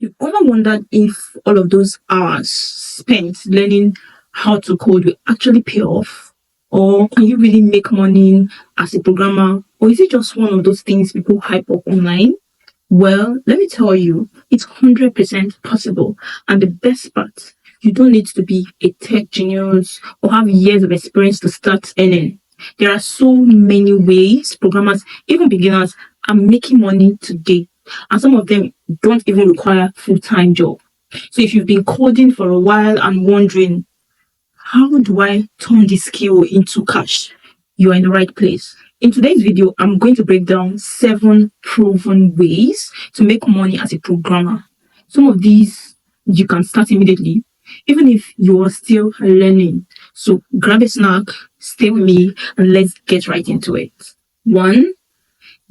You ever wondered if all of those hours spent learning how to code will actually pay off? Or can you really make money as a programmer? Or is it just one of those things people hype up online? Well, let me tell you, it's 100% possible. And the best part, you don't need to be a tech genius or have years of experience to start earning. There are so many ways programmers, even beginners, are making money today. And some of them don't even require full-time job. So if you've been coding for a while and wondering, how do I turn this skill into cash? You are in the right place. In today's video, I'm going to break down 7 proven ways to make money as a programmer. Some of these you can start immediately, even if you are still learning. So grab a snack, stay with me, and let's get right into it. 1.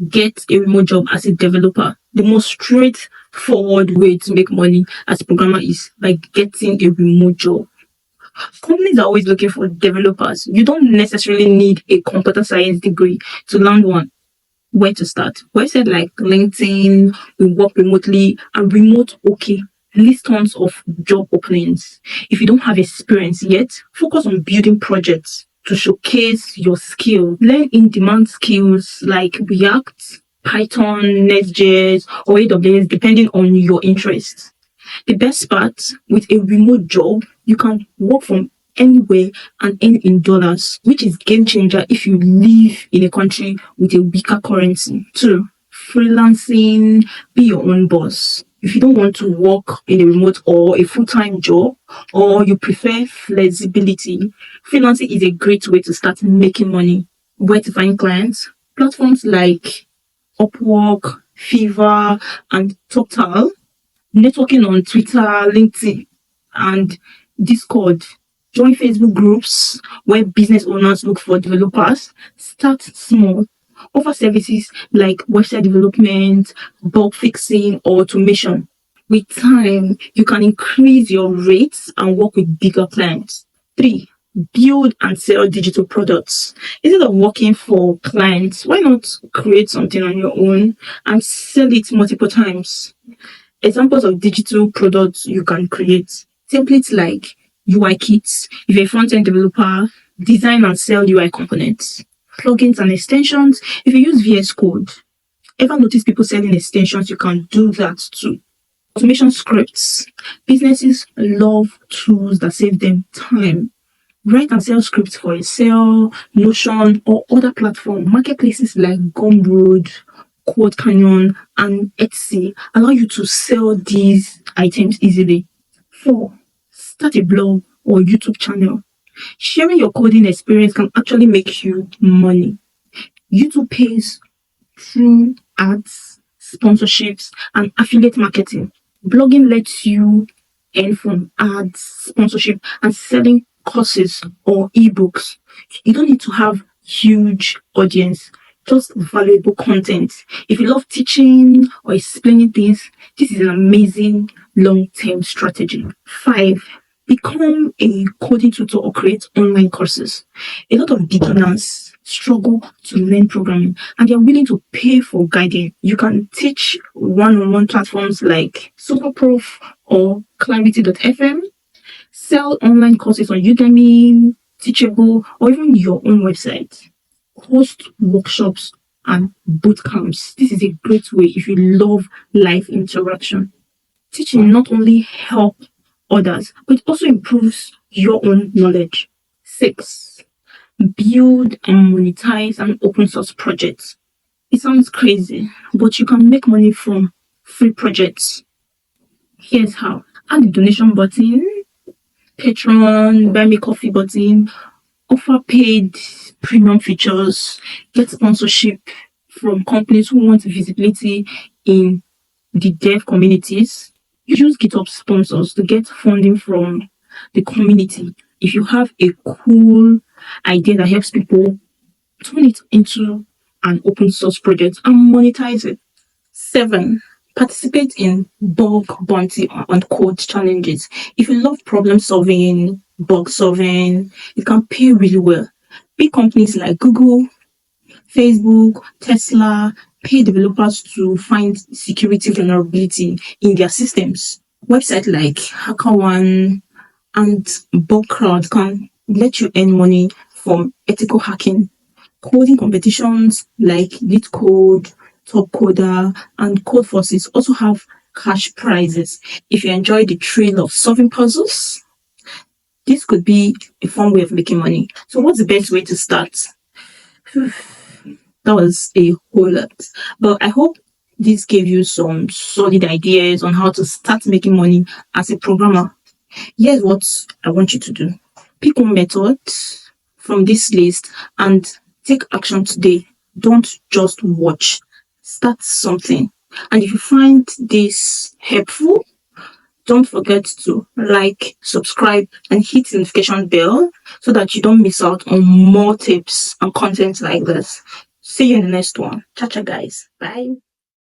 Get a remote job as a developer. The most straightforward way to make money as a programmer is by getting a remote job. Companies are always looking for developers. You don't necessarily need a computer science degree to land one. Where to start? Websites like LinkedIn, we work remotely, and remote okay list tons of job openings. If you don't have experience yet, focus on building projects to showcase your skill. Learn in-demand skills like React, Python, Next.js, or AWS, depending on your interests. The best part, with a remote job, you can work from anywhere and earn in dollars, which is game changer if you live in a country with a weaker currency. 2. Freelancing, be your own boss. If you don't want to work in a remote or a full-time job, or you prefer flexibility, freelancing is a great way to start making money. Where to find clients? Platforms like Upwork, Fiverr, and Total. Networking on Twitter, LinkedIn, and Discord. Join Facebook groups where business owners look for developers. Start small. Offer services like website development, bug fixing, or automation. With time, you can increase your rates and work with bigger clients. 3. Build and sell digital products. Instead of working for clients, why not create something on your own and sell it multiple times? Examples of digital products you can create. Templates like UI kits. If you're a front-end developer, design and sell UI components. Plugins and extensions. If you use VS Code, ever notice people selling extensions? You can do that too. Automation scripts. Businesses love tools that save them time. Write and sell scripts for Excel, Notion, or other platforms. Marketplaces like Gumroad, CodeCanyon, and Etsy allow you to sell these items easily. 4. Start a blog or YouTube channel. Sharing your coding experience can actually make you money. YouTube pays through ads, sponsorships, and affiliate marketing. Blogging lets you earn from ads, sponsorship, and selling courses or ebooks. You don't need to have huge audience, just valuable content. If you love teaching or explaining things, this is an amazing long-term strategy. 5. Become a coding tutor or create online courses. A lot of beginners struggle to learn programming and they're willing to pay for guiding. You can teach one-on-one platforms like Superprof or Clarity.fm. Sell online courses on Udemy, Teachable, or even your own website. Host workshops and boot camps. This is a great way if you love live interaction. Teaching not only helps others, but it also improves your own knowledge. 6. Build and monetize an open source project. It sounds crazy, but you can make money from free projects. Here's how. Add the donation button, Patreon, buy me coffee button, offer paid premium features, get sponsorship from companies who want visibility in the dev communities. Use GitHub sponsors to get funding from the community. If you have a cool idea that helps people, turn it into an open source project and monetize it. 7. Participate in bug bounty and code challenges. If you love problem solving, bug solving, it can pay really well. Big companies like Google, Facebook, Tesla, pay developers to find security vulnerability in their systems. Websites like HackerOne and Bugcrowd can let you earn money from ethical hacking. Coding competitions like LeetCode, Top Coder, and Code Forces also have cash prizes. If you enjoy the thrill of solving puzzles, this could be a fun way of making money. So what's the best way to start? That was a whole lot. But I hope this gave you some solid ideas on how to start making money as a programmer. Here's what I want you to do. Pick one method from this list and take action today. Don't just watch. Start something. And if you find this helpful, don't forget to like, subscribe, and hit the notification bell so that you don't miss out on more tips and content like this. See you in the next one. Ciao, ciao, guys. Bye.